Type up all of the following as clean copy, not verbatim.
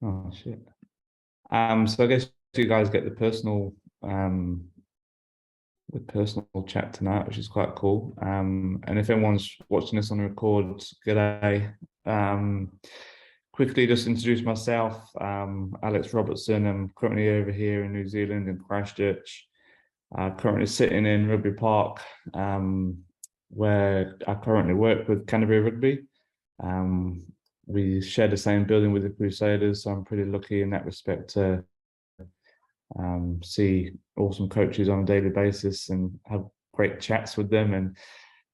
Oh shit. So I guess you guys get um the personal chat tonight, which is quite cool. And if anyone's watching this on record, g'day. Quickly just introduce myself. Alex Robertson. I'm currently over here in New Zealand in Christchurch. Currently sitting in Rugby Park, where I currently work with Canterbury Rugby. We share the same building with the Crusaders, so I'm pretty lucky in that respect to see awesome coaches on a daily basis and have great chats with them. And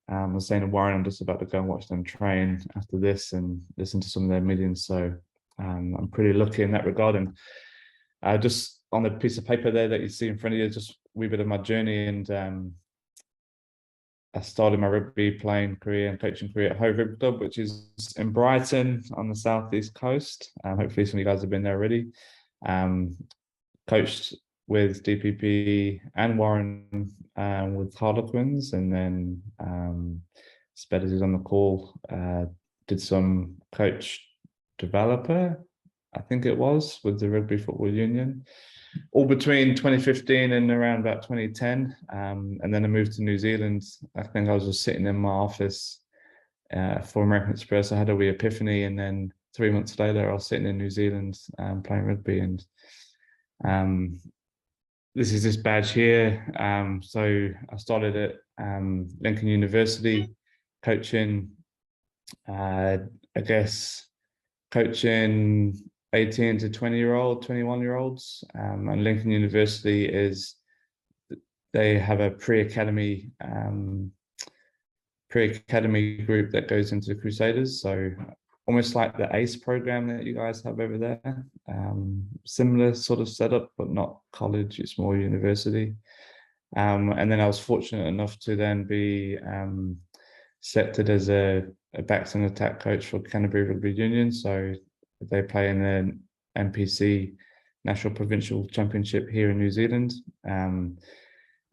I was saying to Warren, I'm just about to go and watch them train after this and listen to some of their meetings. So I'm pretty lucky in that regard. And just on the piece of paper there that you see in front of you, just a wee bit of my journey. And I started my rugby playing career and coaching career at Hove Rugby Club, which is in Brighton on the southeast coast. Hopefully some of you guys have been there already. Coached with DPP and Warren with Harlequins, and then Spedders is on the call. Did some coach developer, I think it was, with the Rugby Football Union, all between 2015 and around about 2010. And then I moved to New Zealand. I think I was just sitting in my office for American Express. I had a wee epiphany, and then 3 months later, I was sitting in New Zealand playing rugby. And this is this badge here. So I started at Lincoln University, coaching, I guess, coaching 18 to 21-year-olds. And Lincoln University they have a pre-academy group that goes into the Crusaders. So almost like the ACE program that you guys have over there. Similar sort of setup, but not college, it's more university. And then I was fortunate enough to then be selected as a backs and attack coach for Canterbury Rugby Union. So they play in the NPC National Provincial Championship here in New Zealand. And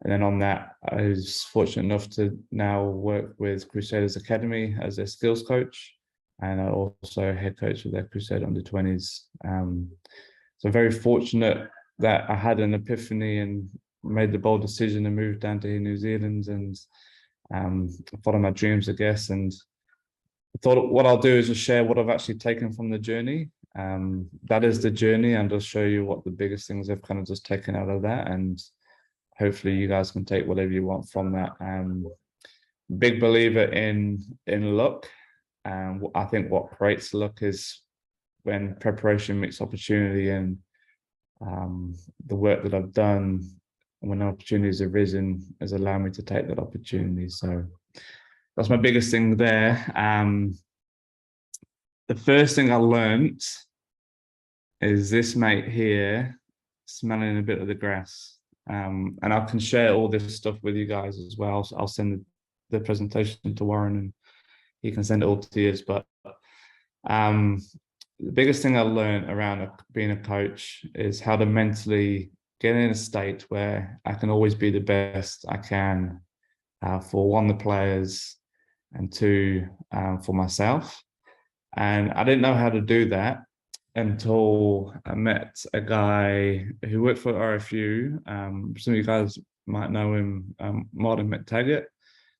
then on that, I was fortunate enough to now work with Crusaders Academy as their skills coach, and I also head coach with their Crusader under-20s. So very fortunate that I had an epiphany and made the bold decision to move down to New Zealand and follow my dreams, I guess. And I thought what I'll do is just share what I've actually taken from the journey. That is the journey, and I'll show you what the biggest things I've kind of just taken out of that. And hopefully you guys can take whatever you want from that. Big believer in luck. I think what creates luck is when preparation meets opportunity, and the work that I've done when opportunities have arisen has allowed me to take that opportunity. So that's my biggest thing there. The first thing I learned is this mate here smelling a bit of the grass. And I can share all this stuff with you guys as well. So I'll send the presentation to Warren and he can send it all to you. But the biggest thing I learned around being a coach is how to mentally get in a state where I can always be the best I can for one, the players, and two, for myself. And I didn't know how to do that until I met a guy who worked for RFU. Some of you guys might know him, Martin McTaggart.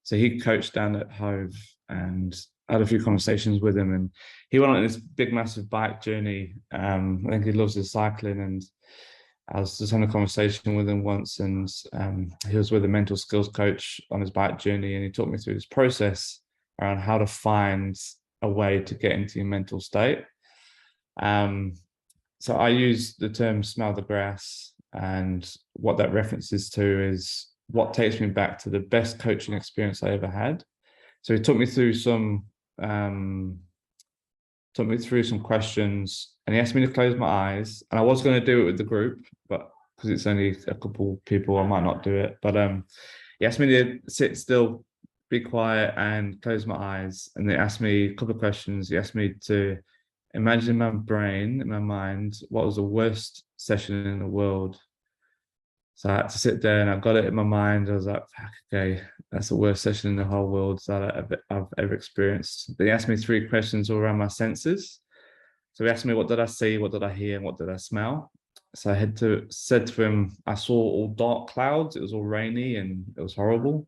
So he coached down at Hove, and I had a few conversations with him, and he went on this big, massive bike journey. I think he loves his cycling, and I was just having a conversation with him once, and he was with a mental skills coach on his bike journey, and he talked me through this process around how to find a way to get into your mental state. So I use the term smell the grass, and what that references to is what takes me back to the best coaching experience I ever had. So he took me through some questions, and he asked me to close my eyes, and I was going to do it with the group, but because it's only a couple people, I might not do it. But he asked me to sit still, be quiet, and close my eyes. And they asked me a couple of questions. He asked me to imagine in my brain, in my mind, what was the worst session in the world. So I had to sit there, and I got it in my mind. I was like, okay, that's the worst session in the whole world that I've ever experienced. They asked me 3 questions all around my senses. So he asked me, what did I see, what did I hear, and what did I smell? So I said to him, I saw all dark clouds. It was all rainy and it was horrible.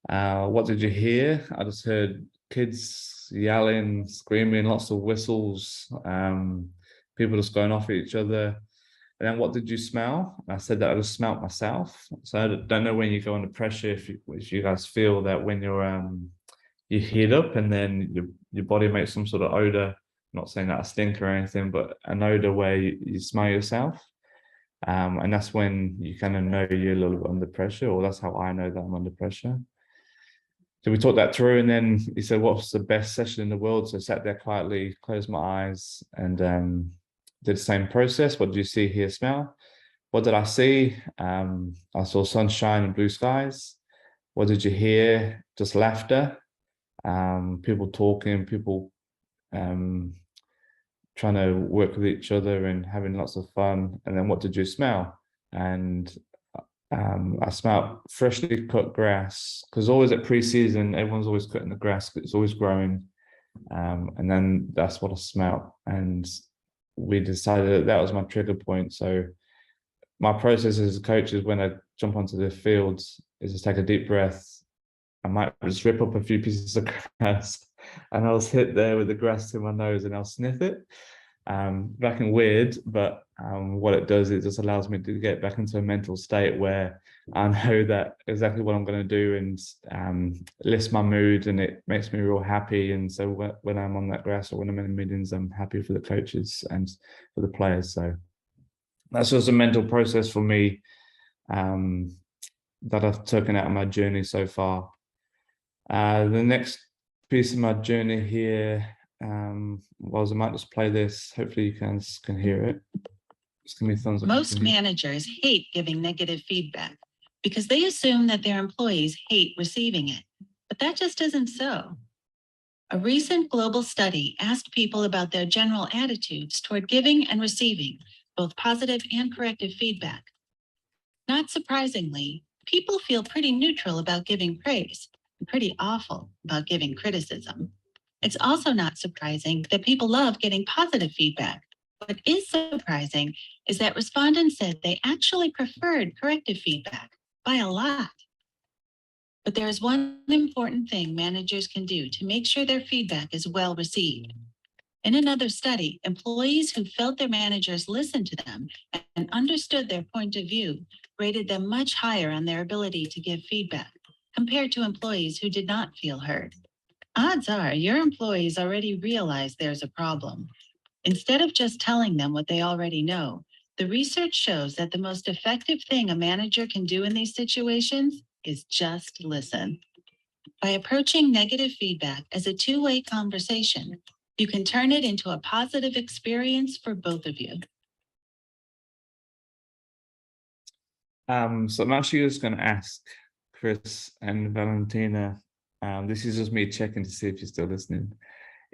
What did you hear? I just heard kids yelling, screaming, lots of whistles, people just going off at each other. And then what did you smell? I said that I just smelt myself. So I don't know when you go under pressure if you guys feel that when you heat up and then your body makes some sort of odor. I'm not saying that I stink or anything, but an odor where you smell yourself. And that's when you kind of know you're a little bit under pressure, or that's how I know that I'm under pressure. So we talked that through, and then he said, "What's the best session in the world?" So I sat there quietly, closed my eyes, and did the same process. What did you see, hear, smell? What did I see? I saw sunshine and blue skies. What did you hear? Just laughter, people talking, people trying to work with each other and having lots of fun. And then what did you smell? And I smelled freshly cut grass, because always at pre-season, everyone's always cutting the grass, it's always growing. And then that's what I smelled. And we decided that was my trigger point. So my process as a coach is when I jump onto the field is just take a deep breath. I might just rip up a few pieces of grass and I'll sit there with the grass to my nose and I'll sniff it. Back and weird, but what it does, it just allows me to get back into a mental state where I know that exactly what I'm going to do, and lifts my mood, and it makes me real happy. And so when I'm on that grass or when I'm in the meetings, I'm happy for the coaches and for the players. So that's just a mental process for me that I've taken out of my journey so far. The next piece of my journey here was, I might just play this. Hopefully you can hear it. Just give me thumbs up. Most managers hate giving negative feedback because they assume that their employees hate receiving it. But that just isn't so. A recent global study asked people about their general attitudes toward giving and receiving both positive and corrective feedback. Not surprisingly, people feel pretty neutral about giving praise and pretty awful about giving criticism. It's also not surprising that people love getting positive feedback. What is surprising is that respondents said they actually preferred corrective feedback by a lot. But there is one important thing managers can do to make sure their feedback is well received. In another study, employees who felt their managers listened to them and understood their point of view rated them much higher on their ability to give feedback compared to employees who did not feel heard. Odds are your employees already realize there's a problem. Instead of just telling them what they already know, the research shows that the most effective thing a manager can do in these situations is just listen. By approaching negative feedback as a two-way conversation, you can turn it into a positive experience for both of you. So I'm actually just going to ask Chris and Valentina, this is just me checking to see if you're still listening,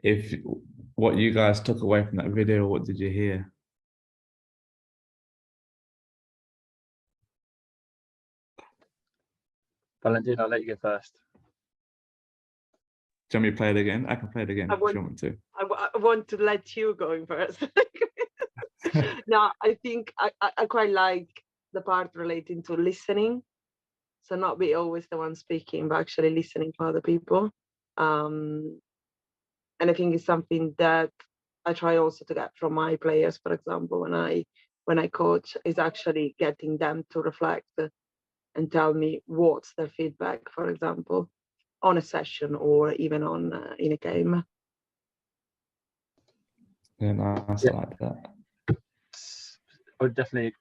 if what you guys took away from that video, what did you hear? Valentina, I'll let you go first. Do you want me to play it again? I can play it again if you want me to. I want to let you go first. No, I think I quite like the part relating to listening. So not be always the one speaking, but actually listening to other people. And I think it's something that I try also to get from my players, for example, when I coach, is actually getting them to reflect and tell me what's their feedback, for example, on a session or even on in a game. Yeah, nice. Yeah. I like that. I would definitely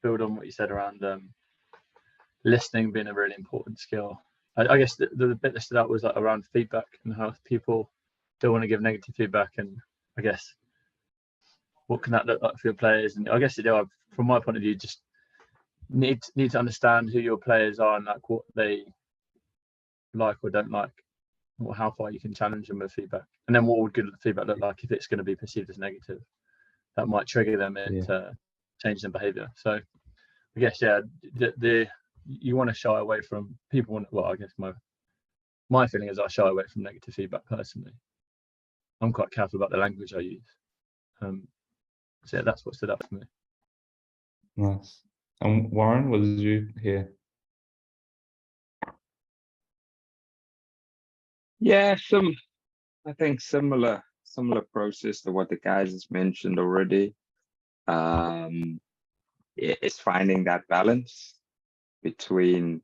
build on what you said around listening being a really important skill. I guess the bit that stood out was like around feedback and how people don't want to give negative feedback, and I guess what can that look like for your players? And I guess from my point of view, just need to understand who your players are and like what they like or don't like, or how far you can challenge them with feedback, and then what would good feedback look like if it's going to be perceived as negative. That might trigger them into changing their behaviour. So I guess you want to shy away from people. I guess my feeling is I shy away from negative feedback personally. I'm quite careful about the language I use. So yeah, that's what stood out for me. Nice. And Warren, what did you hear? Yeah, I think similar process to what the guys has mentioned already. It's finding that balance between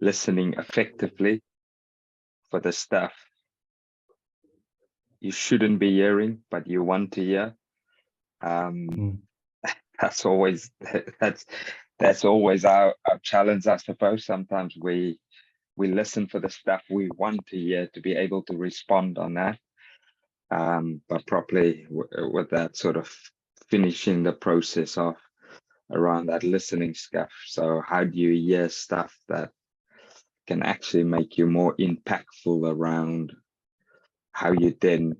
listening effectively for the stuff you shouldn't be hearing, but you want to hear. That's always our challenge, I suppose. Sometimes we listen for the stuff we want to hear to be able to respond on that, but properly with that sort of finishing the process off around that listening stuff. So how do you hear stuff that can actually make you more impactful around how you then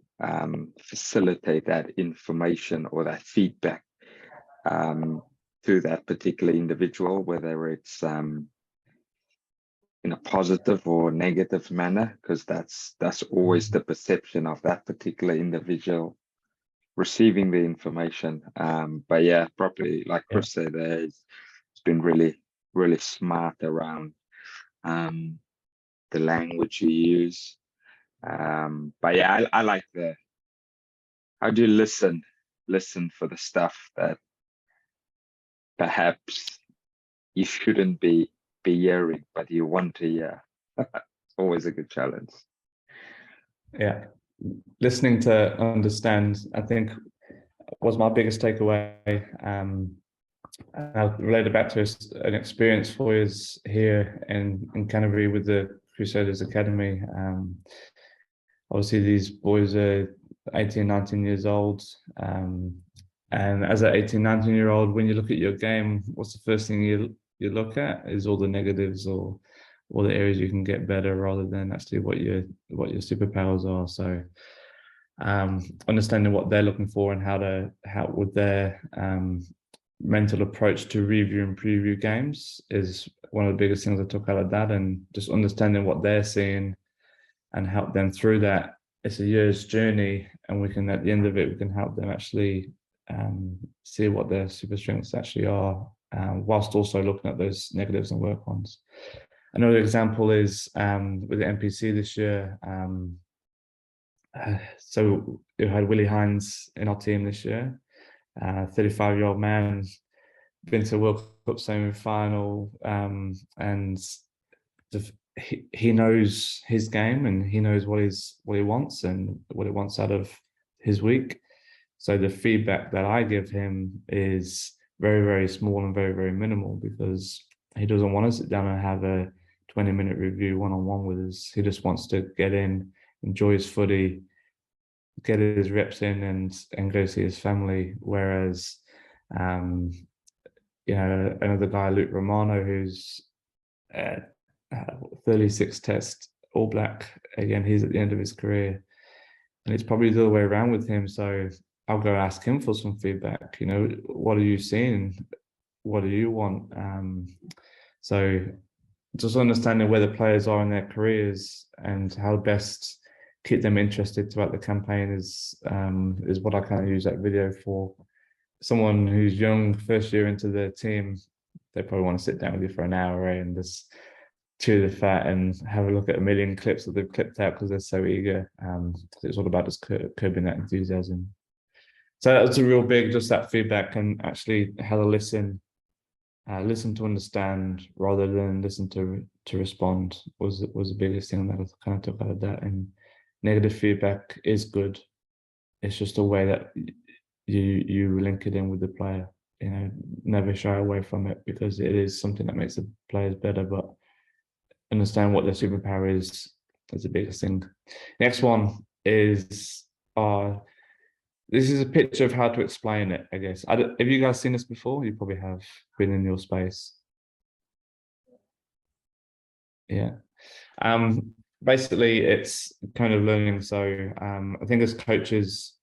facilitate that information or that feedback to that particular individual, whether it's in a positive or negative manner, because that's always the perception of that particular individual receiving the information. But yeah, properly, like Chris said, it's been really, really smart around the language you use. But yeah, I like how do you listen for the stuff that perhaps you shouldn't be hearing, but you want to hear. It's always a good challenge. Yeah, listening to understand, I think, was my biggest takeaway. I related back to an experience 4 years here in Canterbury with the Crusaders Academy. Obviously, these boys are 18, 19 years old. And as an 18, 19-year-old, when you look at your game, what's the first thing you look at is all the negatives or all the areas you can get better rather than actually what your superpowers are. So understanding what they're looking for and how with their mental approach to review and preview games is one of the biggest things I took out of that, and just understanding what they're seeing and help them through that. It's a year's journey, and we can, at the end of it, we can help them actually see what their super strengths actually are, whilst also looking at those negatives and work ones. Another example is with the NPC this year. So we had Willie Hines in our team this year, 35-year-old man, been to World Cup semi-final, and he knows his game and he knows what he wants and what he wants out of his week. So the feedback that I give him is very, very small and very, very minimal, because he doesn't want to sit down and have a 20-minute review one-on-one with us. He just wants to get in, enjoy his footy, get his reps in, and go see his family. Whereas, another guy, Luke Romano, who's 36 test All Black, again, he's at the end of his career, and it's probably the other way around with him. So I'll go ask him for some feedback. What are you seeing? What do you want? So just understanding where the players are in their careers and how best keep them interested throughout the campaign is what I kind of use that video for. Someone who's young, first year into their team, they probably want to sit down with you for an hour and just chew the fat and have a look at a million clips that they've clipped out because they're so eager. It's all about just curbing that enthusiasm. So that's a real big, just that feedback and actually how to listen to understand rather than listen to respond was the biggest thing that I kind of took out of that. And negative feedback is good. It's just a way that you link it in with the player. Never shy away from it, because it is something that makes the players better. But understand what their superpower is the biggest thing. Next one is this is a picture of how to explain it, I guess. Have you guys seen this before? You probably have been in your space. Yeah. Basically, it's kind of learning. So I think as coaches,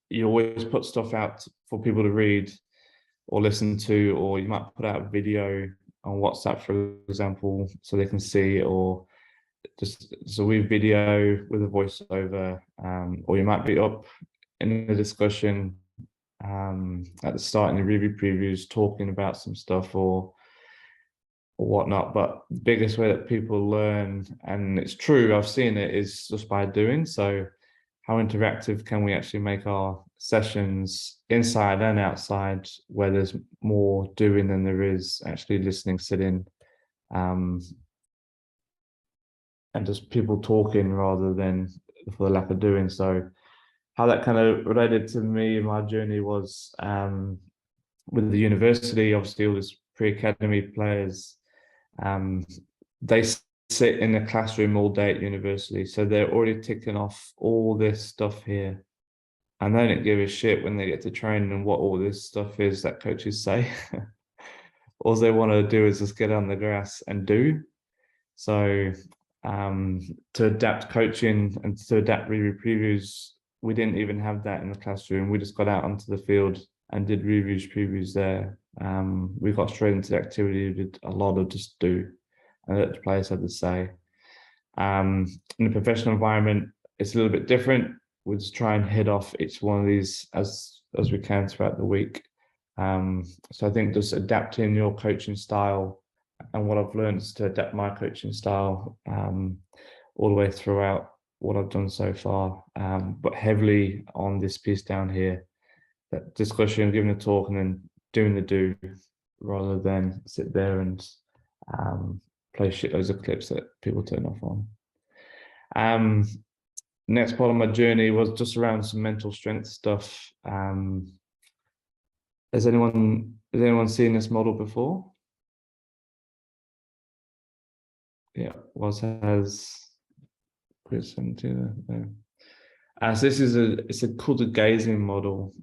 you always put stuff out for people to read or listen to, or you might put out a video on WhatsApp, for example, so they can see, or just so we video with a voiceover, or you might be up in a discussion at the start in the review previews talking about some stuff or whatnot. But the biggest way that people learn, and it's true, I've seen it, is just by doing. So how interactive can we actually make our sessions inside and outside, where there's more doing than there is actually listening, sitting, and just people talking rather than for the lack of doing. So how that kind of related to me and my journey was with the university, obviously all these pre-academy players, they sit in the classroom all day at university. So they're already ticking off all this stuff here. And they don't give a shit when they get to training and what all this stuff is that coaches say. All they want to do is just get on the grass and do. So to adapt coaching and to adapt review previews, we didn't even have that in the classroom. We just got out onto the field and did reviews, previews there. We got straight into the activity, we did a lot of just do, and let the players have to say. In the professional environment, it's a little bit different. We just try and hit off each one of these as we can throughout the week. So I think just adapting your coaching style, and what I've learned is to adapt my coaching style all the way throughout what I've done so far, but heavily on this piece down here, that discussion, giving a talk and then doing the do, rather than sit there and play shitloads of clips that people turn off on. Next part of my journey was just around some mental strength stuff. Has anyone seen this model before? Yeah, has Chris and Tina. No. So this is called a gazing model.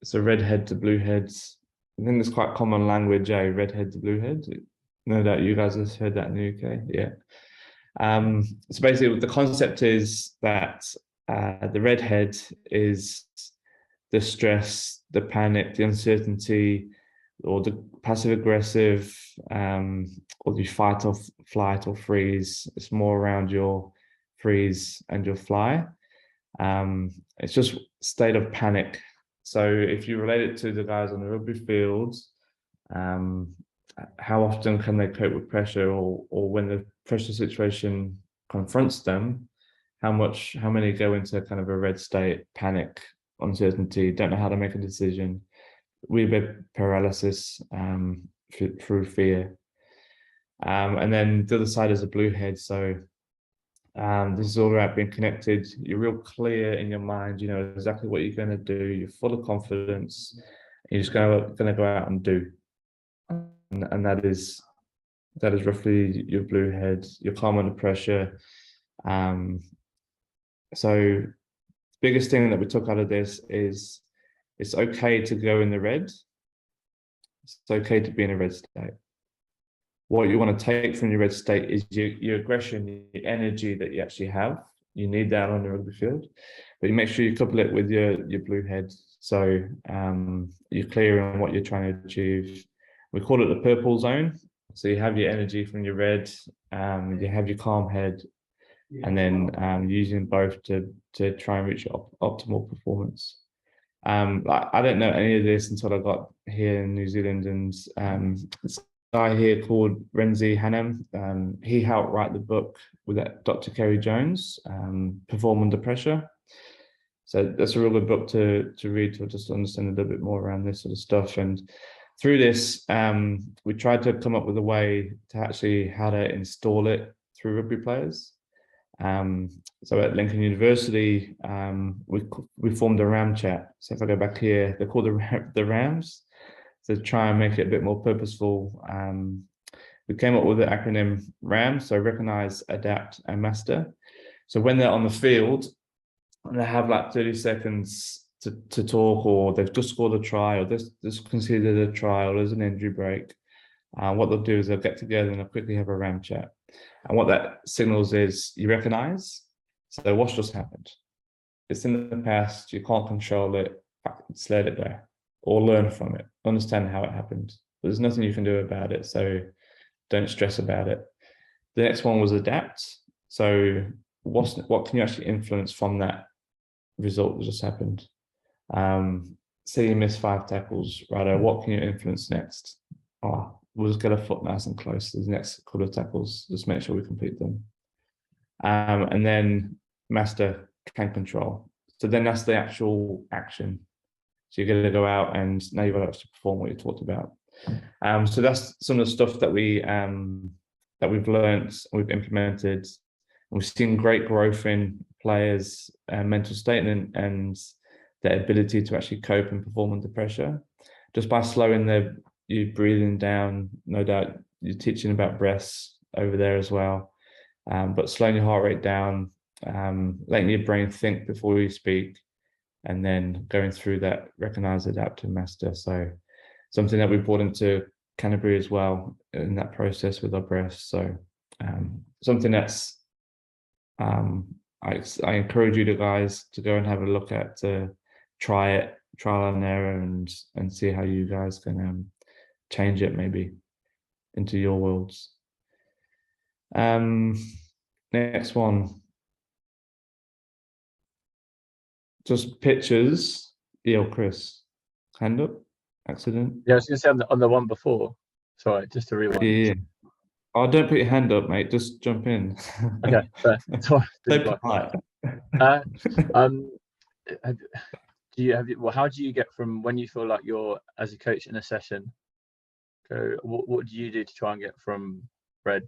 It's a red head to blue heads. I think it's quite common language, red head to blue head. No doubt you guys have heard that in the UK. Yeah. So basically the concept is that the red head is the stress, the panic, the uncertainty, or the passive aggressive, or the fight or flight or freeze. It's more around your freeze and your fly. It's just state of panic. So if you relate it to the guys on the rugby fields, how often can they cope with pressure, or when the pressure situation confronts them, how many go into kind of a red state, panic, uncertainty, don't know how to make a decision, wee bit paralysis through fear. And then the other side is a blue head. So this is all about being connected. You're real clear in your mind, you know exactly what you're going to do, you're full of confidence, you're just going to go out and do. And that is roughly your blue head. You're calm under pressure. So the biggest thing that we took out of this is it's okay to go in the red. It's okay to be in a red state. What you want to take from your red state is your aggression, your energy that you actually have. You need that on the rugby field, but you make sure you couple it with your blue head. So you're clear on what you're trying to achieve. We call it the purple zone. So you have your energy from your red, you have your calm head, and then using both to try and reach your optimal performance. I don't know any of this until I got here in New Zealand, and this guy here called Renzi Hanem, he helped write the book with Dr. Kerry Jones, Perform Under Pressure. So that's a real good book to read, to just understand a little bit more around this sort of stuff. And through this, we tried to come up with a way to actually how to install it through rugby players. So at Lincoln University, we formed a RAM chat. So if I go back here, they're called the RAMs. To try and make it a bit more purposeful, we came up with the acronym RAM, so recognize, adapt, and master. So when they're on the field, and they have like 30 seconds to talk, or they've just scored a try, or just conceded a try, or there's an injury break, what they'll do is they'll get together and they'll quickly have a RAM chat. And what that signals is you recognize, so what's just happened? It's in the past, you can't control it, just let it go, or learn from it, understand how it happened. There's nothing you can do about it, so don't stress about it. The next one was adapt. So what can you actually influence from that result that just happened? Say you miss 5 tackles, right? What can you influence next? Oh, we'll just get a foot nice and close to the next couple of tackles. Just make sure we complete them. And then master can control. So then that's the actual action. So you're going to go out and now you've got to actually perform what you talked about. So that's some of the stuff that we've learned, we've implemented. We've seen great growth in players' mental state and their ability to actually cope and perform under pressure, just by slowing you breathing down. No doubt you're teaching about breaths over there as well, but slowing your heart rate down, letting your brain think before you speak, and then going through that recognize, adapt, and master. So something that we brought into Canterbury as well in that process with our breaths. So something that's I encourage you guys to go and have a look at, try it, trial and error, and see how you guys can change it maybe into your worlds. Next one, just pictures. Yeah, Chris, hand up. Accident. Yeah, I was going to say on the one before. Sorry, just to rewind. Yeah. Oh, don't put your hand up, mate. Just jump in. Okay, fair. Sorry. So polite. How do you get from when you feel like you're as a coach in a session? What do you do to try and get from red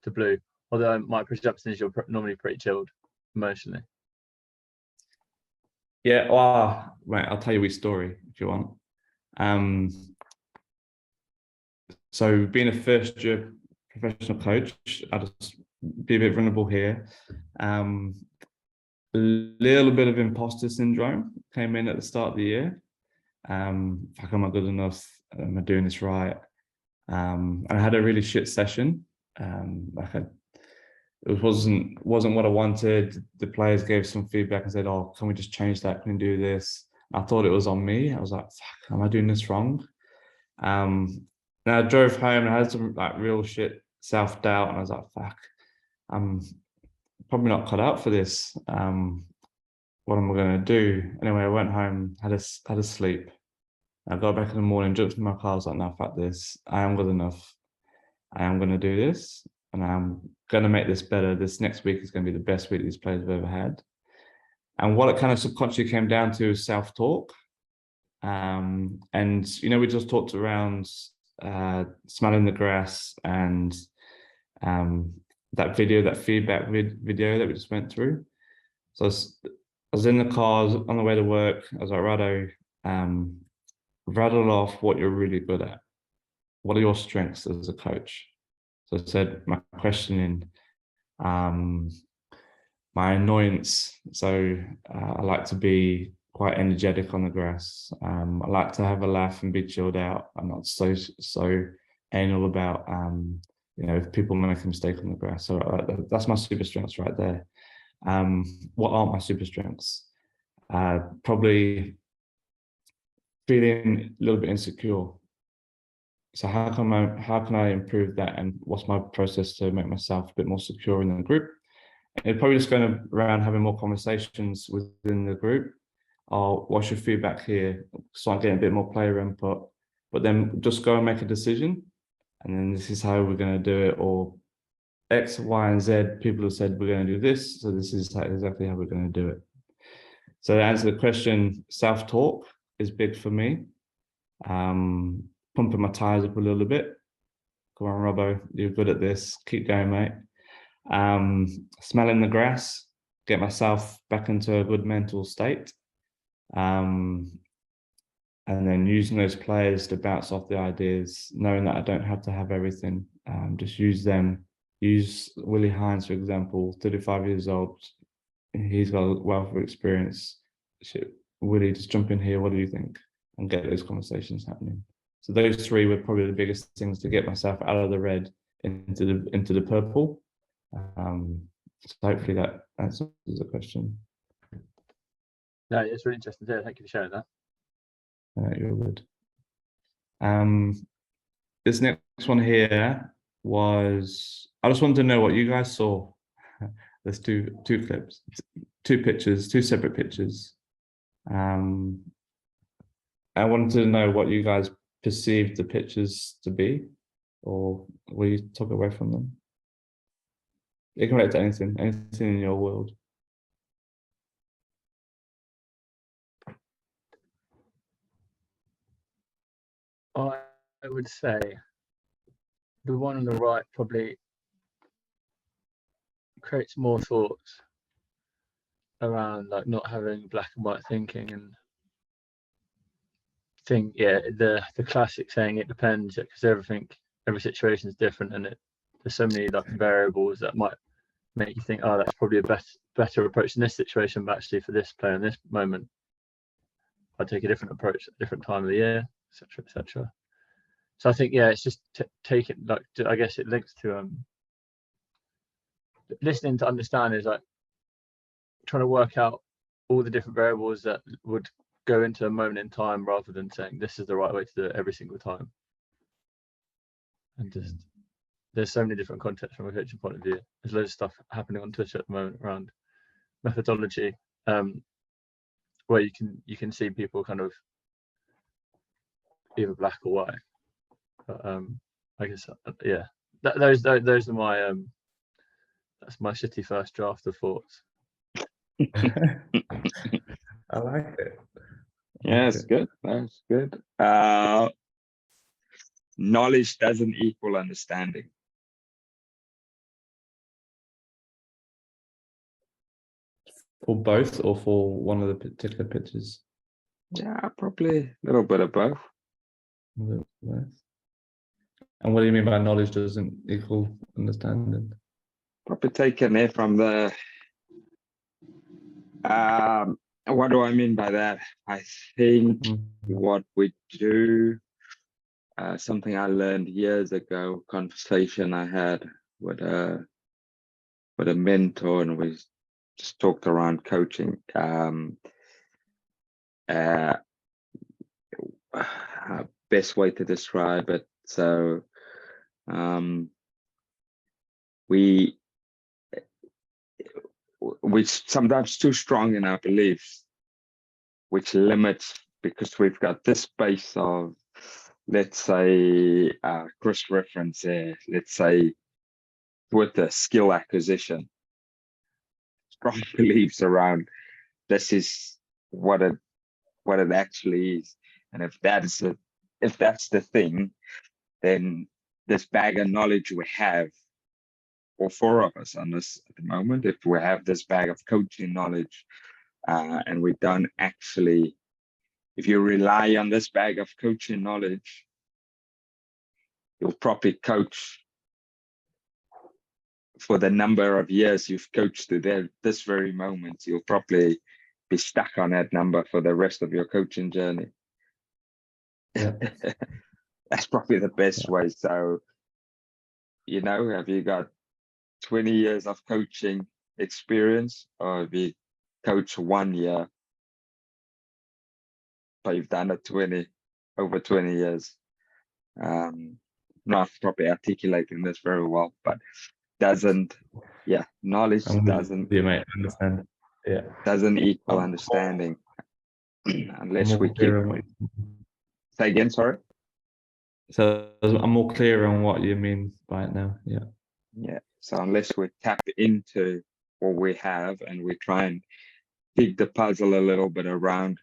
to blue? Although my perception is you're normally pretty chilled emotionally. Yeah, well, right, I'll tell you a wee story if you want. So being a first year professional coach, I'll just be a bit vulnerable here. A little bit of imposter syndrome came in at the start of the year. Fuck, am I good enough? Am I doing this right? I had a really shit session. It wasn't what I wanted. The players gave some feedback and said, "Oh, can we just change that? Can we do this?" I thought it was on me. I was like, "Fuck, am I doing this wrong?" Now I drove home and I had some like real shit self-doubt, and I was like, "Fuck, I'm probably not cut out for this. What am I going to do?" Anyway, I went home, had a sleep. I got back in the morning, jumped in my car. I was like, "No, fuck this. I am good enough. I am going to do this, and I'm going to make this better. This next week is going to be the best week these players have ever had." And what it kind of subconsciously came down to is self-talk. And we just talked around smelling the grass and that feedback video that we just went through. So I was in the car on the way to work. I was like, "Rado, rattle off what you're really good at. What are your strengths as a coach?" So I said my questioning, my annoyance. So I like to be quite energetic on the grass. I like to have a laugh and be chilled out. I'm not so anal about if people make a mistake on the grass. So that's my super strengths right there. What aren't my super strengths? Probably feeling a little bit insecure. So how can I improve that, and what's my process to make myself a bit more secure in the group? And it's probably just going around having more conversations within the group. Or what's your feedback here? Start getting a bit more player input, but then just go and make a decision. And then this is how we're going to do it, or X, Y, and Z. People have said we're going to do this, so this is exactly how we're going to do it. So to answer the question, self-talk is big for me. Pumping my tires up a little bit. Go on, Robbo, you're good at this. Keep going, mate. Smelling the grass, get myself back into a good mental state. And then using those players to bounce off the ideas, knowing that I don't have to have everything. Just use them. Use Willie Hines, for example, 35 years old. He's got a wealth of experience. Willie, just jump in here. What do you think? And get those conversations happening. So those three were probably the biggest things to get myself out of the red into the purple. So hopefully that answers the question. No, it's really interesting to hear. Thank you for sharing that. You're good. This next one here was I just wanted to know what you guys saw. There's two clips, two pictures, two separate pictures. I wanted to know what you guys perceived the pictures to be, or will you talk away from them? It can relate to anything in your world. I would say the one on the right probably creates more thoughts around like not having black and white thinking, and the classic saying it depends, because every situation is different, and there's so many like variables that might make you think, oh, that's probably a better approach in this situation, but actually for this player in this moment I'd take a different approach at a different time of the year, etc. So I think it's just take it, like, I guess it links to listening to understand is like trying to work out all the different variables that would go into a moment in time, rather than saying this is the right way to do it every single time. And just there's so many different contexts from a coaching point of view. There's loads of stuff happening on Twitter at the moment around methodology, where you can see people kind of either black or white. But I guess those are my that's my shitty first draft of thoughts. I like it. Yeah, that's good. That's good. Knowledge doesn't equal understanding. For both, or for one of the particular pictures? Yeah, probably a little bit of both. A little bit of both. And what do you mean by knowledge doesn't equal understanding? Probably taken there from the. What do I mean by that? I think what we do, something I learned years ago, conversation I had with a mentor, and we just talked around coaching. Best way to describe it. So we sometimes too strong in our beliefs, which limits, because we've got this base of, let's say, Chris reference there, let's say with the skill acquisition, strong beliefs around this is what it actually is. And if that's the thing, then this bag of knowledge we have, all four of us on this at the moment, if we have this bag of coaching knowledge, and we don't actually, if you rely on this bag of coaching knowledge, you'll probably coach for the number of years you've coached to this very moment. You'll probably be stuck on that number for the rest of your coaching journey. Yeah. That's probably the best way. So, have you got 20 years of coaching experience, or have you coached 1 year, but you've done it over 20 years? Not probably articulating this very well, but knowledge doesn't, you might understand. Yeah. Doesn't equal understanding unless we keep. Say again, sorry. So I'm more clear on what you mean by it now. Yeah. Yeah. So unless we tap into what we have and we try and dig the puzzle a little bit around,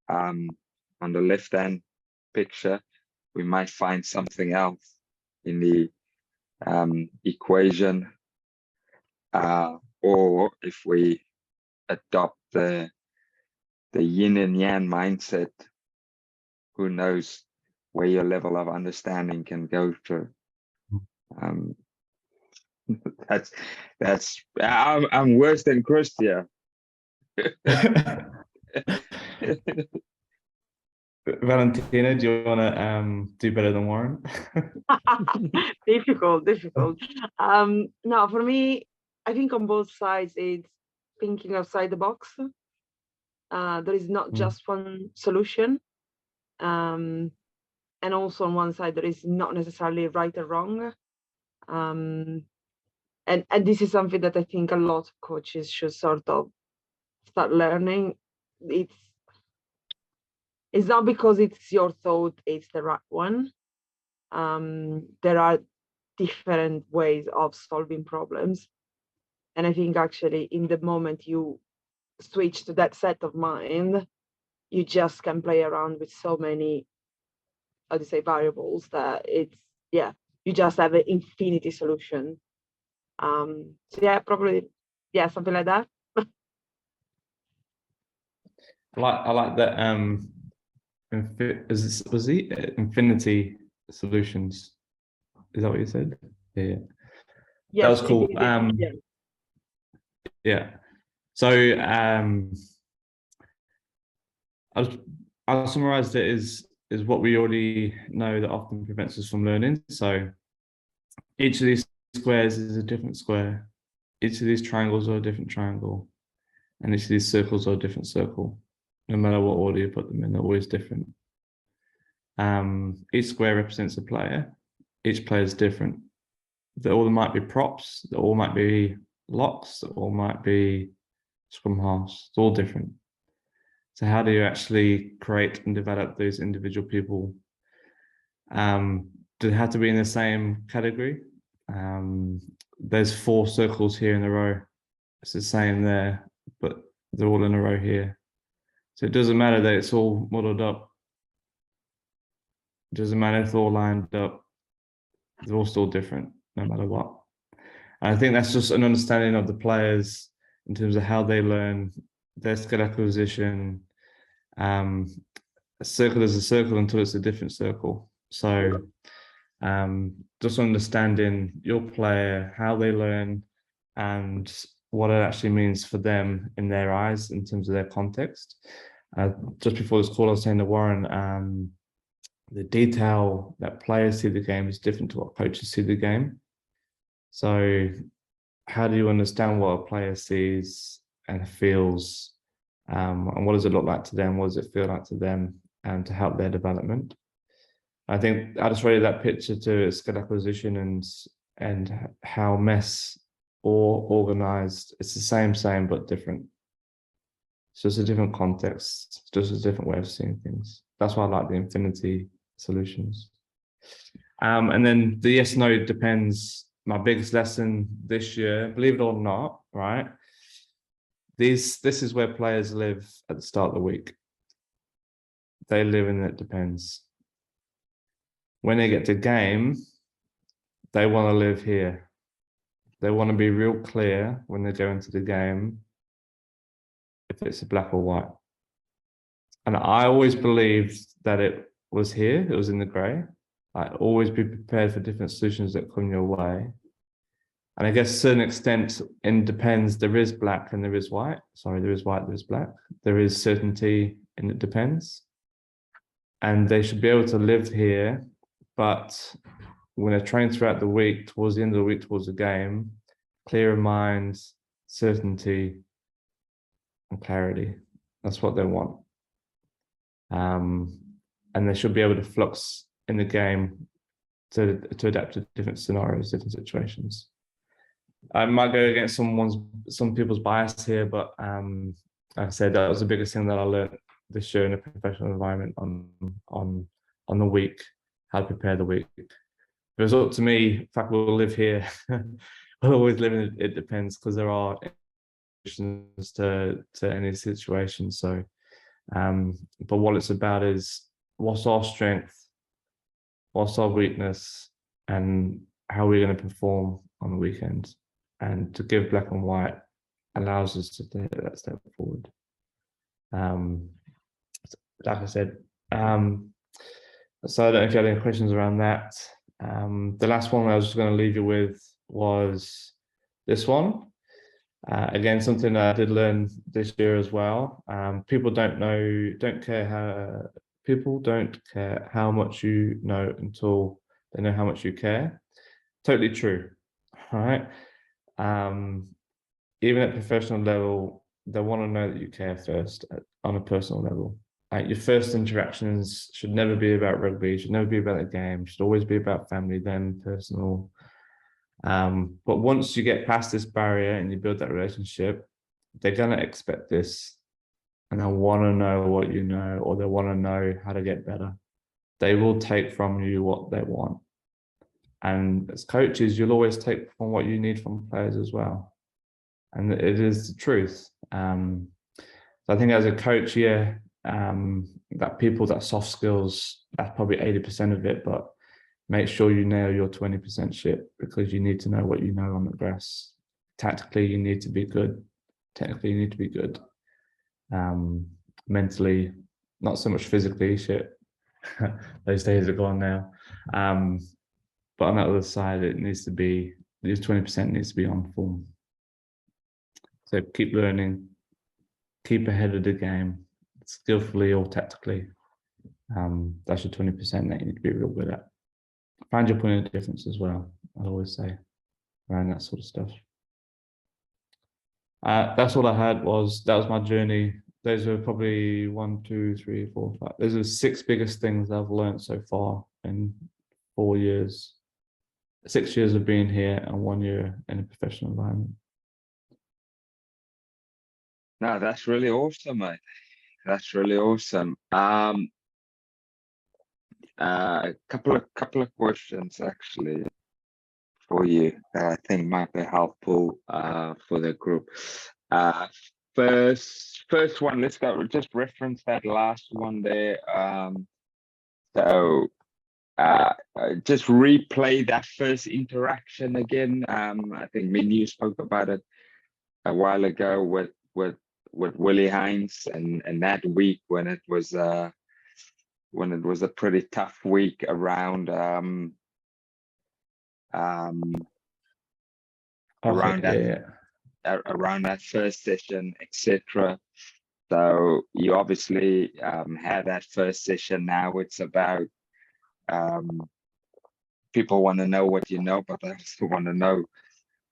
on the left-hand picture, we might find something else in the equation, or if we adopt the yin and yang mindset, who knows where your level of understanding can go to. I'm worse than Chris here. Valentina, do you want to do better than Warren? Difficult. No, for me, I think on both sides it's thinking outside the box. There is not just one solution, and also on one side there is not necessarily right or wrong. And this is something that I think a lot of coaches should sort of start learning. It's not because it's your thought it's the right one. There are different ways of solving problems, and I think actually in the moment you switch to that set of mind, you just can play around with so many, how to say, variables that you just have an infinity solution. So yeah, probably something like that. I like that. Was he infinity solutions? Is that what you said? Yeah, Yes, that was cool. yeah. Yeah. So I'll summarize it is what we already know that often prevents us from learning. So each of these squares is a different square. Each of these triangles are a different triangle. And each of these circles are a different circle. No matter what order you put them in, they're always different. Each square represents a player. Each player is different. They all might be props. They all might be locks. They all might be scrum halves. It's all different. So how do you actually create and develop those individual people? Do they have to be in the same category? There's 4 circles here in a row. It's the same there, but they're all in a row here. So it doesn't matter that it's all modeled up. It doesn't matter if they're all lined up. They're all still different, no matter what. And I think that's just an understanding of the players in terms of how they learn, their skill acquisition. A circle is a circle until it's a different circle. So just understanding your player, how they learn, and what it actually means for them in their eyes in terms of their context. Just before this call, I was saying to Warren, the detail that players see the game is different to what coaches see the game. So how do you understand what a player sees and feels, and what does it look like to them? What does it feel like to them, and to help their development? I think I just rated that picture to skill acquisition and how mess or organized, it's the same but different. So it's a different context, it's just a different way of seeing things. That's why I like the infinity solutions. And then the yes, no depends. My biggest lesson this year, believe it or not, right? This is where players live at the start of the week. They live in it depends. When they get to game, they want to live here. They want to be real clear when they go into the game if it's a black or white. And I always believed that it was here, it was in the grey. Like, always be prepared for different solutions that come your way. And I guess to a certain extent, in depends, there is black and there is white. Sorry, there is white, there is black. There is certainty and it depends. And they should be able to live here, but when they're trained throughout the week, towards the end of the week, towards the game, clear of mind, certainty, and clarity. That's what they want. And they should be able to flux in the game to adapt to different scenarios, different situations. I might go against some people's bias here, but like I said, that was the biggest thing that I learned this year in a professional environment on the week, how to prepare the week. If it was up to me, in fact, we'll live here. We'll always live in it. It depends, because there are solutions to any situation. So, but what it's about is what's our strength, what's our weakness, and how we're going to perform on the weekend. And to give black and white allows us to take that step forward. Like I said, so I don't know if you had any questions around that. The last one I was just going to leave you with was this one. Again, something that I did learn this year as well. People don't care how much you know until they know how much you care. Totally true. All right. Even at professional level, they want to know that you care first on a personal level. Your first interactions should never be about rugby, should never be about the game, should always be about family, then personal But once you get past this barrier and you build that relationship, they're going to expect this, and they'll want to know what you know, or they want to know how to get better. They will take from you what they want. And as coaches, you'll always take from what you need from players as well. And it is the truth. So I think as a coach, that soft skills, that's probably 80% of it, but make sure you nail your 20% shit, because you need to know what you know on the grass. Tactically, you need to be good. Technically, you need to be good. Mentally, not so much physically, shit. Those days are gone now. But on that other side, it needs to be, these 20% needs to be on form. So keep learning, keep ahead of the game, skillfully or tactically. That's your 20% that you need to be real good at. Find your point of difference as well, I always say, around that sort of stuff. That's all I had. That was my journey. Those are probably 1, 2, 3, 4, 5. Those are the 6 biggest things I've learned so far in 4 years. 6 years of being here and 1 year in a professional environment. No, that's really awesome, mate. That's really awesome. A couple of questions actually for you that I think might be helpful for the group. First one, let's go. Just reference that last one there. Just replay that first interaction again. I think me and you spoke about it a while ago with Willie Hines, and that week when it was a pretty tough week around around that first session, etc. So you obviously had that first session. Now it's about people want to know what you know, but they also want to know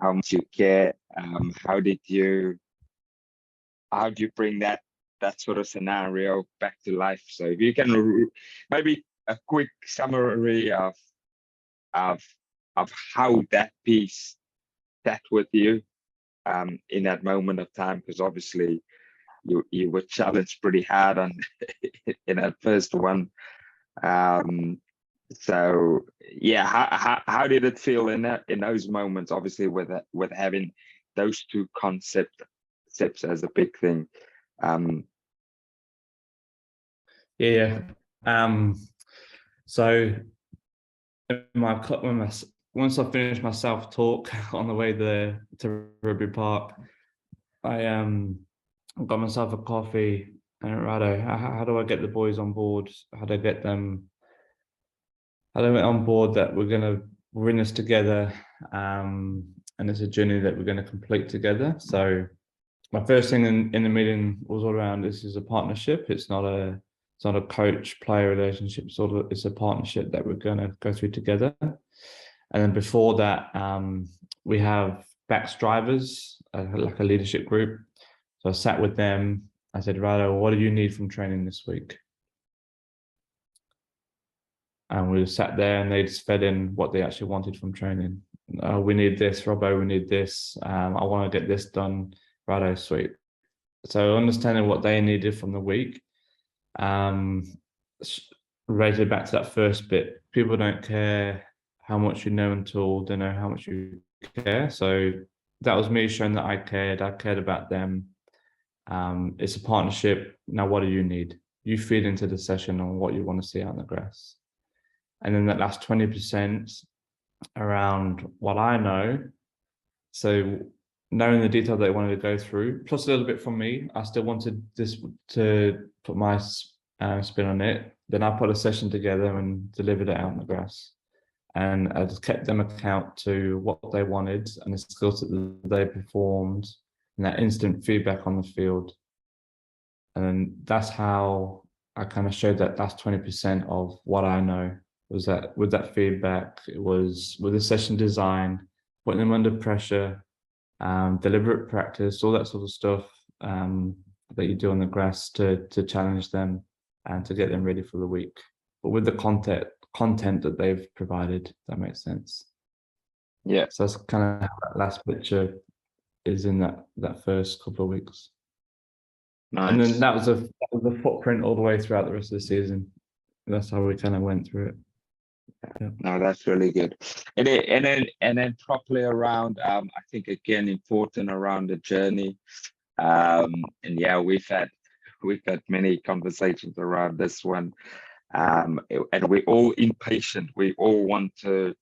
how much you care. How do you bring that sort of scenario back to life? So if you can maybe a quick summary of how that piece sat with you in that moment of time, because obviously you were challenged pretty hard on in that first one. So yeah, how did it feel in those moments? Obviously, with having those two concepts as a big thing. So once I finished my self-talk on the way there to Rugby Park, I got myself a coffee and Rado, how do I get the boys on board? How do I get them on board that we're in this together, and it's a journey that we're going to complete together. So my first thing in the meeting was all around, this is a partnership. It's not a coach-player relationship. It's a partnership that we're going to go through together. And then before that, we have backs drivers, like a leadership group. So I sat with them. I said, Rado, what do you need from training this week? And we sat there and they just fed in what they actually wanted from training. We need this, Robbo, we need this. I want to get this done. Righto, sweet. So understanding what they needed from the week, related back to that first bit, people don't care how much you know until they know how much you care. So that was me showing that I cared about them. It's a partnership. Now, what do you need? You feed into the session on what you want to see out on the grass. And then that last 20% around what I know. So knowing the detail that I wanted to go through, plus a little bit from me, I still wanted this to put my spin on it. Then I put a session together and delivered it out on the grass. And I just kept them account to what they wanted and the skills that they performed and that instant feedback on the field. And then that's how I kind of showed that last 20% of what I know. Was that with that feedback, it was with the session design, putting them under pressure, deliberate practice, all that sort of stuff that you do on the grass to challenge them and to get them ready for the week. But with the content that they've provided, that makes sense. Yeah. So that's kind of how that last picture is in that first couple of weeks. And then Nice. that was a footprint all the way throughout the rest of the season. That's how we kind of went through it. Yeah. No, that's really good. And then properly around, I think again important around the journey. And yeah, we've had many conversations around this one. And we're all impatient. We all want to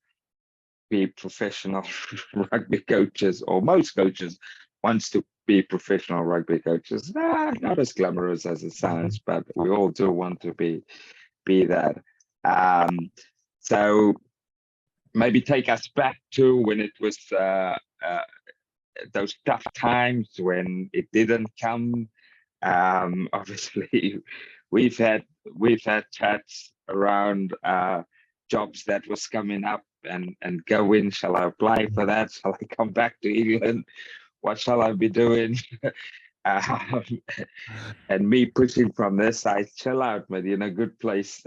be professional rugby coaches, or most coaches wants to be professional rugby coaches. Not as glamorous as it sounds, but we all do want to be that. So maybe take us back to when it was those tough times when it didn't come. Obviously, we've had chats around jobs that was coming up and going. Shall I apply for that? Shall I come back to England? What shall I be doing? And me pushing from this side, chill out, man, you're in a good place.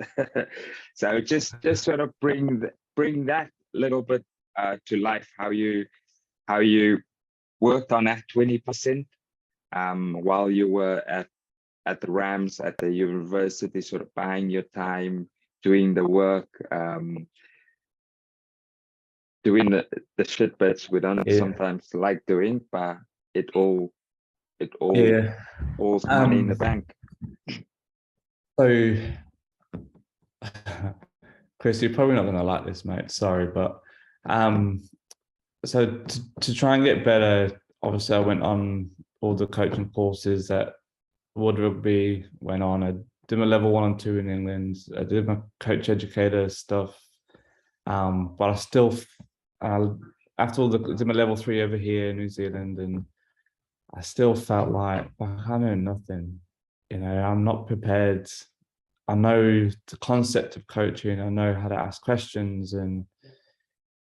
So just sort of bring that little bit to life, how you worked on that 20% while you were at the Rams, at the university, sort of buying your time, doing the work, doing the shit bits we don't sometimes like doing, but it all all's money in the bank. So, Chris, you're probably not going to like this, mate. Sorry, but so to try and get better, obviously I went on all the coaching courses that Wood Rugby went on. I did my level 1 and 2 in England. I did my coach educator stuff, but I still, after all did my level 3 over here in New Zealand, and I still felt like I know nothing. You know, I'm not prepared. I know the concept of coaching. I know how to ask questions, and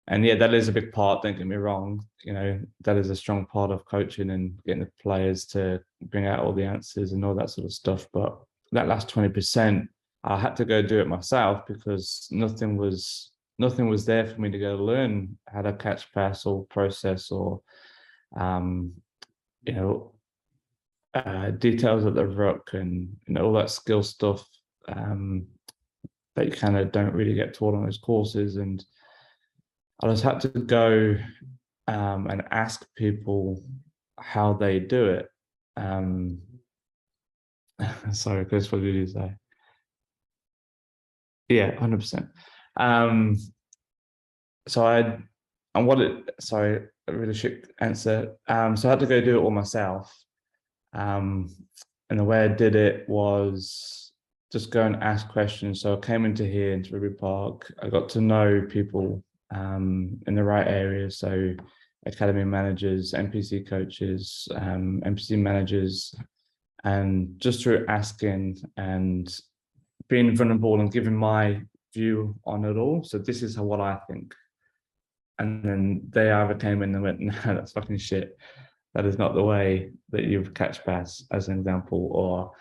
yeah, that is a big part. Don't get me wrong. You know, that is a strong part of coaching and getting the players to bring out all the answers and all that sort of stuff. But that last 20%, I had to go do it myself because nothing was there for me to go learn how to catch, pass, or process, or you know, details of the ruck and all that skill stuff that you kind of don't really get taught on those courses. And I just had to go and ask people how they do it. Sorry, Chris, what did you say? Yeah, 100%. Sorry, a really shit answer. So I had to go do it all myself. And the way I did it was just go and ask questions. So I came into Rugby Park. I got to know people in the right areas. So academy managers, NPC coaches, NPC managers, and just through asking and being vulnerable and giving my view on it all. So this is what I think. And then they either came in and went, no, that's fucking shit. That is not the way that you catch pass, as an example,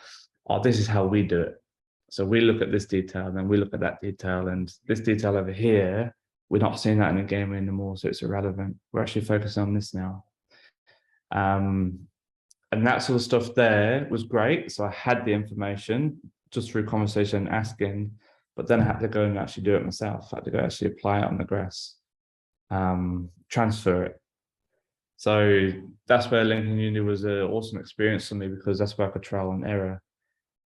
or this is how we do it. So we look at this detail, and then we look at that detail, and this detail over here, we're not seeing that in the game anymore, so it's irrelevant. We're actually focusing on this now. And that sort of stuff there was great. So I had the information just through conversation and asking, but then I had to go and actually do it myself. I had to go actually apply it on the grass, transfer it. So that's where Lincoln Uni was an awesome experience for me, because that's where I could trial and error.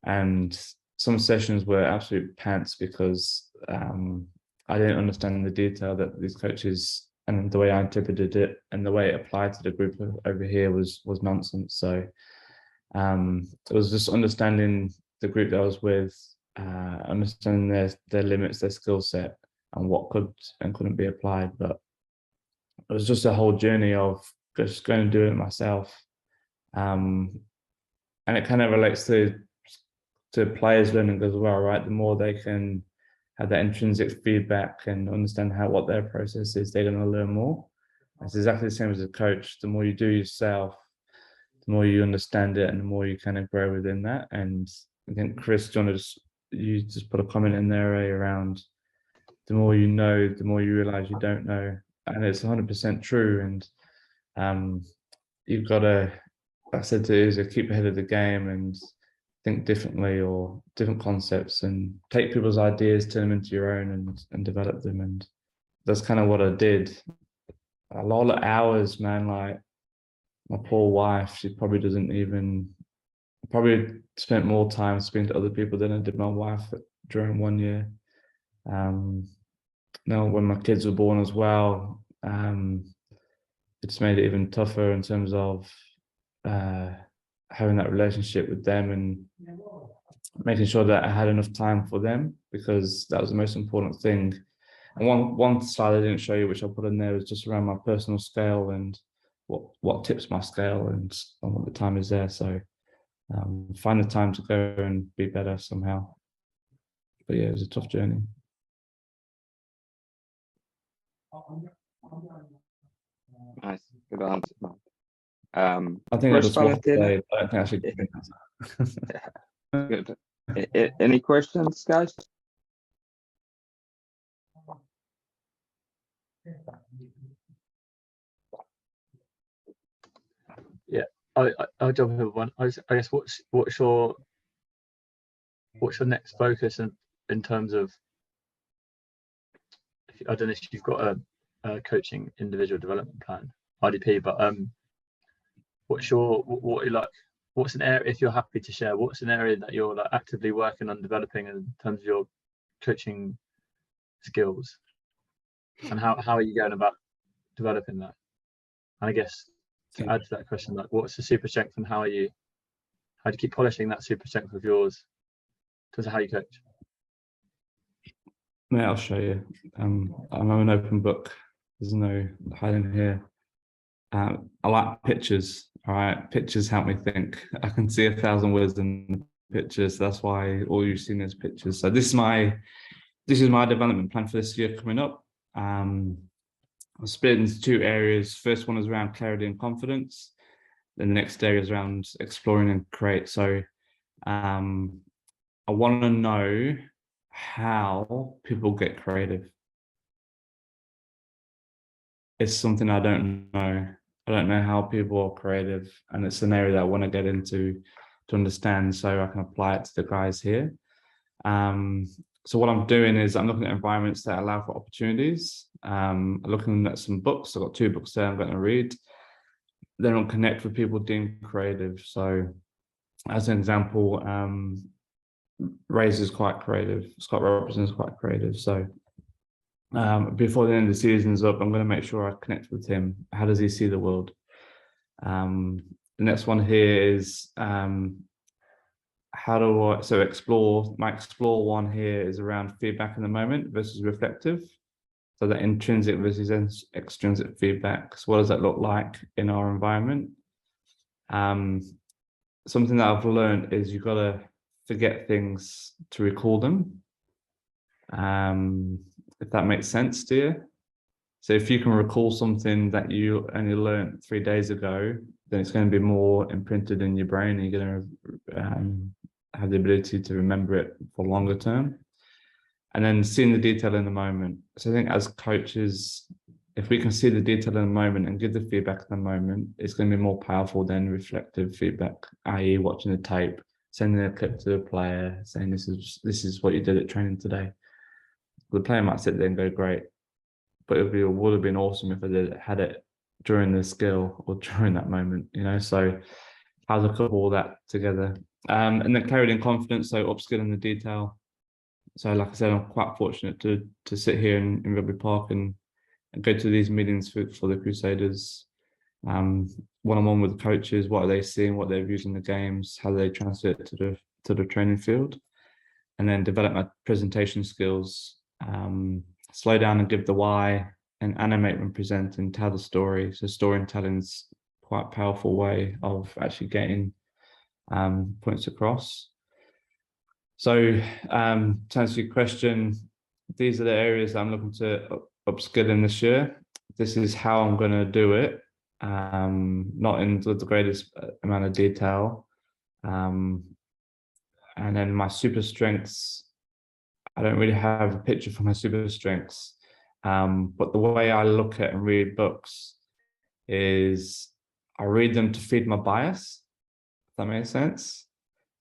And some sessions were absolute pants because I didn't understand the detail that these coaches, and the way I interpreted it and the way it applied to the group over here was nonsense. So it was just understanding the group that I was with, understanding their limits, their skill set, and what could and couldn't be applied. But it was just a whole journey of just going to do it myself. And it kind of relates to players learning as well, right? The more they can have that intrinsic feedback and understand what their process is, they're going to learn more. It's exactly the same as a coach. The more you do yourself, the more you understand it, and the more you kind of grow within that. And I think, Chris, you just put a comment in there around the more you know, the more you realize you don't know. and it's 100% true. And you've got to, like I said to you, is to keep ahead of the game and think differently or different concepts and take people's ideas, turn them into your own and develop them. And that's kind of what I did. A lot of hours, man, like my poor wife, she probably doesn't even, probably spent more time speaking to other people than I did my wife during 1 year. Now, when my kids were born as well, it's made it even tougher in terms of having that relationship with them and making sure that I had enough time for them, because that was the most important thing. And one slide I didn't show you, which I'll put in there, is just around my personal scale and what tips my scale and what the time is there. So find the time to go and be better somehow. But yeah, it was a tough journey. Nice, good answer, Matt. I think I Chris just walked Valentina? away, but I think I should give an answer. Good. Any questions, guys? I'll jump in with one. I guess what's your next focus in terms of, I don't know if you've got a coaching individual development plan, IDP, but what's an area, if you're happy to share, what's an area that you're like actively working on developing in terms of your coaching skills, and how are you going about developing that? And I guess to add to that question, like what's the super strength and how do you keep polishing that super strength of yours in terms of how you coach? Yeah, I'll show you. I'm an open book. There's no hiding here. I like pictures. All right, pictures help me think. I can see 1,000 words in pictures. That's why all you've seen is pictures. So this is my development plan for this year coming up. I'll split it into 2 areas. First one is around clarity and confidence. Then the next area is around exploring and create. So I want to know how people get creative. It's something I don't know. I don't know how people are creative, and it's an area that I want to get into to understand so I can apply it to the guys here. So what I'm doing is I'm looking at environments that allow for opportunities. I'm looking at some books. I've got 2 books there I'm going to read. Then I'll connect with people being creative. So as an example, Razor's quite creative. Scott Robertson is quite creative. So before the end of the season's up, I'm going to make sure I connect with him. How does he see the world? The next one here is explore. My explore one here is around feedback in the moment versus reflective. So that intrinsic versus extrinsic feedback. So what does that look like in our environment? Something that I've learned is you've got to forget things to recall them. If that makes sense to you. So if you can recall something that you only learned 3 days ago, then it's going to be more imprinted in your brain, and you're going to have the ability to remember it for longer term. And then seeing the detail in the moment. So I think as coaches, if we can see the detail in the moment and give the feedback in the moment, it's going to be more powerful than reflective feedback, i.e. watching the tape, sending a clip to the player, saying this is what you did at training today. The player might sit there and go, great, but it would have been awesome if I had it during the skill or during that moment, you know. So how to couple all that together. And then clarity and confidence, so upskilling the detail. So like I said, I'm quite fortunate to sit here in Rugby Park and go to these meetings for the Crusaders, one-on-one with the coaches. What are they seeing? What they're using the games? How do they translate it to the training field? And then develop my presentation skills. Slow down and give the why, and animate when presenting, tell the story. So storytelling is quite a powerful way of actually getting points across. So to answer your question, these are the areas I'm looking to upskill in this year. This is how I'm going to do it, not in the greatest amount of detail. And then my super strengths, I don't really have a picture for my super strengths. But the way I look at and read books is I read them to feed my bias, if that makes sense.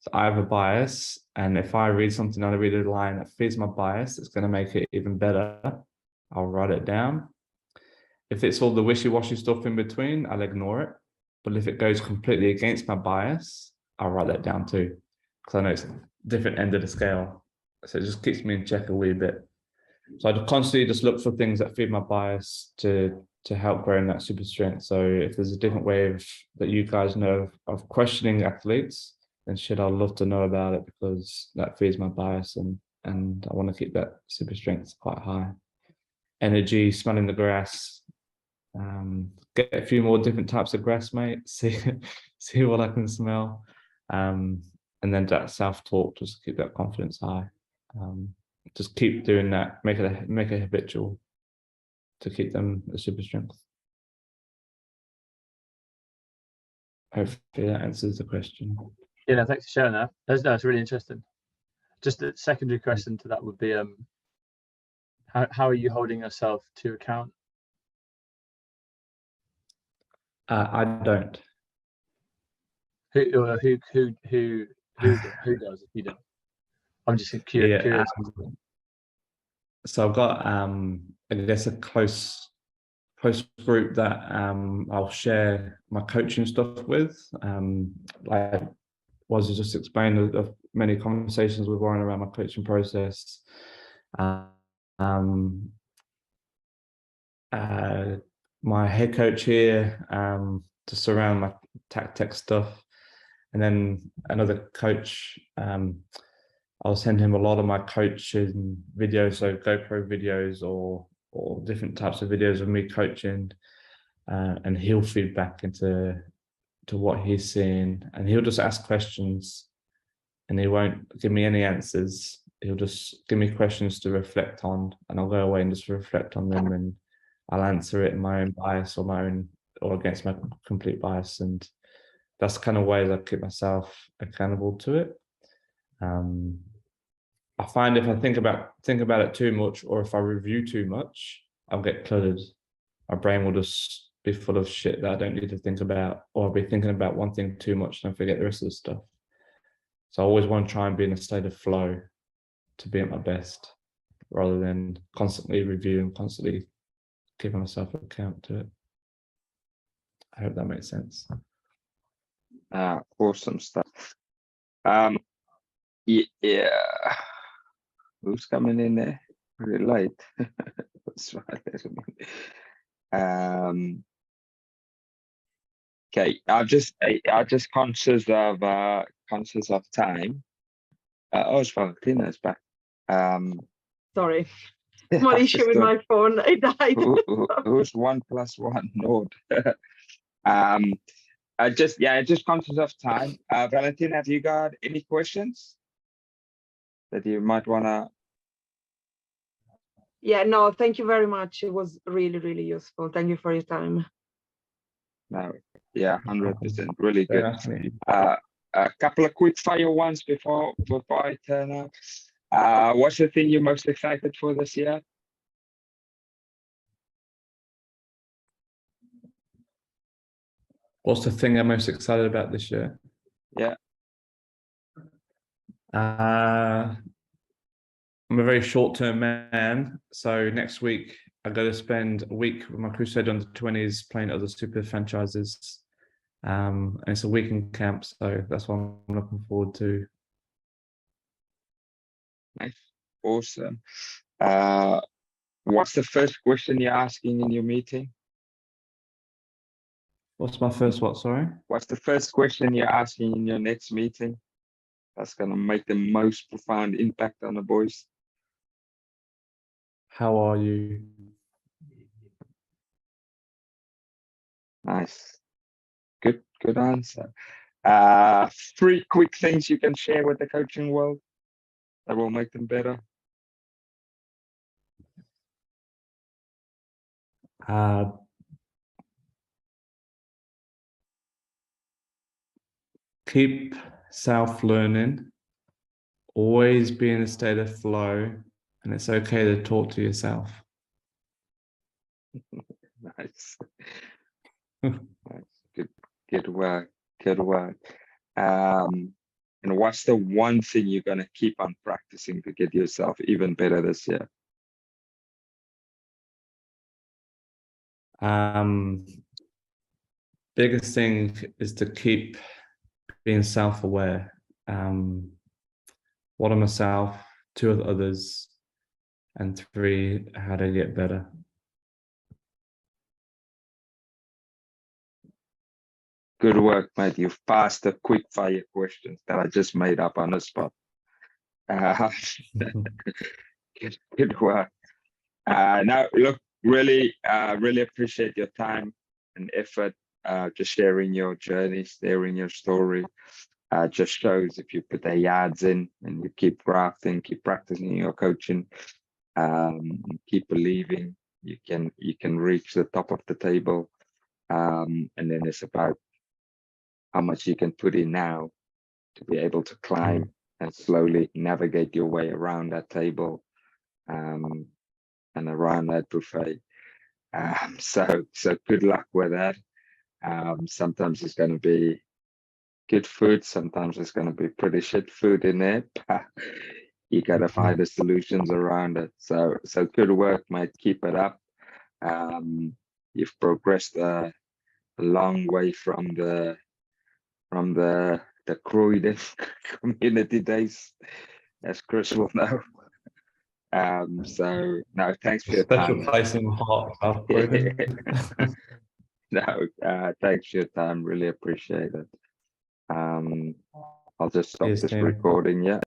So I have a bias, and if I read something and I read a line that feeds my bias, it's going to make it even better. I'll write it down. If it's all the wishy-washy stuff in between, I'll ignore it. But if it goes completely against my bias, I'll write that down too, because I know it's a different end of the scale. So it just keeps me in check a wee bit. So I constantly just look for things that feed my bias to help grow in that super strength. So if there's a different way of that you guys know of questioning athletes, then shit, I'd love to know about it, because that feeds my bias, and I want to keep that super strength quite high. Energy, smelling the grass, get a few more different types of grass, mate. See what I can smell, and then that self-talk, just keep that confidence high. Just keep doing that. Make it habitual to keep them a super strength. Hopefully that answers the question. Yeah, no, thanks for sharing that. That's really interesting. Just a secondary question to that would be, how are you holding yourself to account? I don't. Who does if you don't? I'm just curious. So I've got I guess a close group that I'll share my coaching stuff with. Like was just explained of many conversations with Warren around my coaching process. My head coach here to surround my tech stuff, and then another coach. I'll send him a lot of my coaching videos, so GoPro videos or different types of videos of me coaching, and he'll feed back into what he's seeing, and he'll just ask questions, and he won't give me any answers. He'll just give me questions to reflect on, and I'll go away and just reflect on them, and I'll answer it in my own bias or against my complete bias, and that's the kind of way that I keep myself accountable to it. I find if I think about it too much, or if I review too much, I'll get cluttered. My brain will just be full of shit that I don't need to think about, or I'll be thinking about one thing too much and I forget the rest of the stuff. So I always want to try and be in a state of flow to be at my best, rather than constantly reviewing, constantly giving myself an account to it. I hope that makes sense. Awesome stuff. Yeah. Who's coming in there? Pretty late. That's right. Okay, I'm just conscious of time. It's Valentina's back. Sorry, small issue with my phone. It died. Who's 1 + 1? Node. Just conscious of time. Valentina, have you got any questions that you might wanna? Yeah, no, thank you very much. It was really, really useful. Thank you for your time. No, yeah, 100%, really good. Yeah. A couple of quick fire ones before I turn up. What's the thing you're most excited for this year? What's the thing I'm most excited about this year? Yeah. I'm a very short-term man, so next week I got to spend a week with my Crusaders under 20s playing other super franchises, and it's a week in camp, so that's what I'm looking forward to. Nice, awesome. What's the first question you're asking in your meeting? What's my first what, sorry? What's the first question you're asking in your next meeting? That's gonna make the most profound impact on the boys. How are you? Nice. Good answer. 3 quick things you can share with the coaching world that will make them better. Keep self-learning, always be in a state of flow, and it's okay to talk to yourself. Nice. Nice. Good work. Good work. And what's the one thing you're gonna keep on practicing to get yourself even better this year? Biggest thing is to keep being self-aware. One of myself, two of the others, and three, how to get better. Good work, mate. You've passed the quick fire questions that I just made up on the spot. Good work. Now, look, really appreciate your time and effort, just sharing your journey, sharing your story. Just shows if you put the yards in and you keep grafting, keep practicing your coaching, keep believing, you can reach the top of the table. And then it's about how much you can put in now to be able to climb and slowly navigate your way around that table, and around that buffet. So good luck with that. Sometimes it's going to be good food, sometimes it's going to be pretty shit food in there. You got to find the solutions around it. So good work, mate. Keep it up. You've progressed a long way from the Croydon community days, as Chris will know. So no, thanks for your Special time. place in my heart, South Croydon. No, thanks for your time. Really appreciate it. I'll just stop Cheers, this team. recording. Yeah.